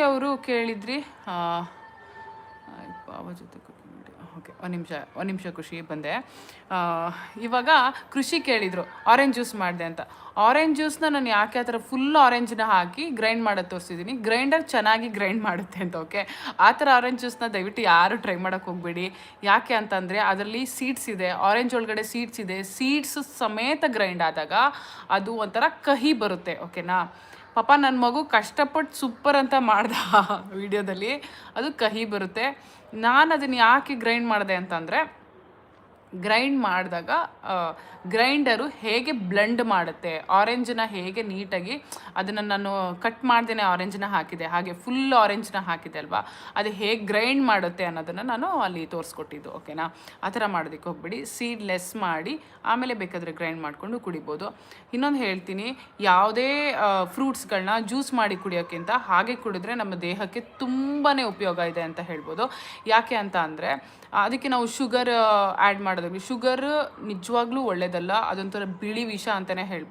ಅವರು ಕೇಳಿದ್ರಿ ಪಾವ ಜೊತೆ ಓಕೆ ಒಂದು ನಿಮಿಷ ಖುಷಿ ಬಂದೆ. ಇವಾಗ ಕೃಷಿ ಕೇಳಿದರು ಆರೆಂಜ್ ಜ್ಯೂಸ್ ಮಾಡಿದೆ ಅಂತ. ಆರೆಂಜ್ ಜ್ಯೂಸ್ನ ನಾನು ಯಾಕೆ ಆ ಥರ ಫುಲ್ ಆರೆಂಜನ್ನ ಹಾಕಿ ಗ್ರೈಂಡ್ ಮಾಡೋದು ತೋರಿಸಿದ್ದೀನಿ. ಗ್ರೈಂಡರ್ ಚೆನ್ನಾಗಿ ಗ್ರೈಂಡ್ ಮಾಡುತ್ತೆ ಅಂತ. ಓಕೆ, ಆ ಥರ ಆರೆಂಜ್ ಜ್ಯೂಸ್ನ ದಯವಿಟ್ಟು ಯಾರು ಟ್ರೈ ಮಾಡೋಕ್ಕೆ ಹೋಗಬೇಡಿ. ಯಾಕೆ ಅಂತಂದರೆ ಅದರಲ್ಲಿ ಸೀಡ್ಸ್ ಇದೆ, ಆರೆಂಜ್ ಒಳಗಡೆ ಸೀಡ್ಸ್ ಇದೆ. ಸೀಡ್ಸ್ ಸಮೇತ ಗ್ರೈಂಡ್ ಆದಾಗ ಅದು ಒಂಥರ ಕಹಿ ಬರುತ್ತೆ. ಓಕೆನಾ, ಪಾಪ ನನ್ನ ಮಗು ಕಷ್ಟಪಟ್ಟು ಸೂಪರ್ ಅಂತ ಮಾಡ್ದ ವಿಡಿಯೋದಲ್ಲಿ, ಅದು ಕಹಿ ಬರುತ್ತೆ. ನಾನು ಅದನ್ನು ಯಾಕೆ ಗ್ರೈಂಡ್ ಮಾಡಿದೆ ಅಂತಂದರೆ, ಗ್ರೈಂಡ್ ಮಾಡಿದಾಗ ಗ್ರೈಂಡರು ಹೇಗೆ ಬ್ಲೆಂಡ್ ಮಾಡುತ್ತೆ, ಆರೆಂಜನ್ನ ಹೇಗೆ ನೀಟಾಗಿ ಅದನ್ನು ನಾನು ಕಟ್ ಮಾಡ್ದೇ ಆರೆಂಜನ್ನ ಹಾಕಿದೆ, ಹಾಗೆ ಫುಲ್ ಆರೆಂಜನ್ನ ಹಾಕಿದೆ ಅಲ್ವಾ, ಅದು ಹೇಗೆ ಗ್ರೈಂಡ್ ಮಾಡುತ್ತೆ ಅನ್ನೋದನ್ನು ನಾನು ಅಲ್ಲಿ ತೋರಿಸ್ಕೊಟ್ಟಿದ್ದು. ಓಕೆನಾ, ಆ ಥರ ಮಾಡೋದಕ್ಕೆ ಹೋಗ್ಬಿಡಿ. ಸೀಡ್ ಲೆಸ್ ಮಾಡಿ ಆಮೇಲೆ ಬೇಕಾದರೆ ಗ್ರೈಂಡ್ ಮಾಡಿಕೊಂಡು ಕುಡಿಬೋದು. ಇನ್ನೊಂದು ಹೇಳ್ತೀನಿ, ಯಾವುದೇ ಫ್ರೂಟ್ಸ್ಗಳನ್ನ ಜ್ಯೂಸ್ ಮಾಡಿ ಕುಡಿಯೋಕ್ಕಿಂತ ಹಾಗೆ ಕುಡಿದ್ರೆ ನಮ್ಮ ದೇಹಕ್ಕೆ ತುಂಬಾ ಉಪಯೋಗ ಇದೆ ಅಂತ ಹೇಳ್ಬೋದು. ಯಾಕೆ ಅಂತ ಅಂದರೆ ಅದಕ್ಕೆ ನಾವು ಶುಗರ್ ಆ್ಯಡ್ ಮಾಡೋದಾಗಲಿ, ಶುಗರ್ ನಿಜವಾಗ್ಲೂ ಒಳ್ಳೆಯದಲ್ಲ, ಅದೊಂಥರ ಬಿಳಿ ವಿಷ ಅಂತಲೇ ಹೇಳ್ಬೋದು.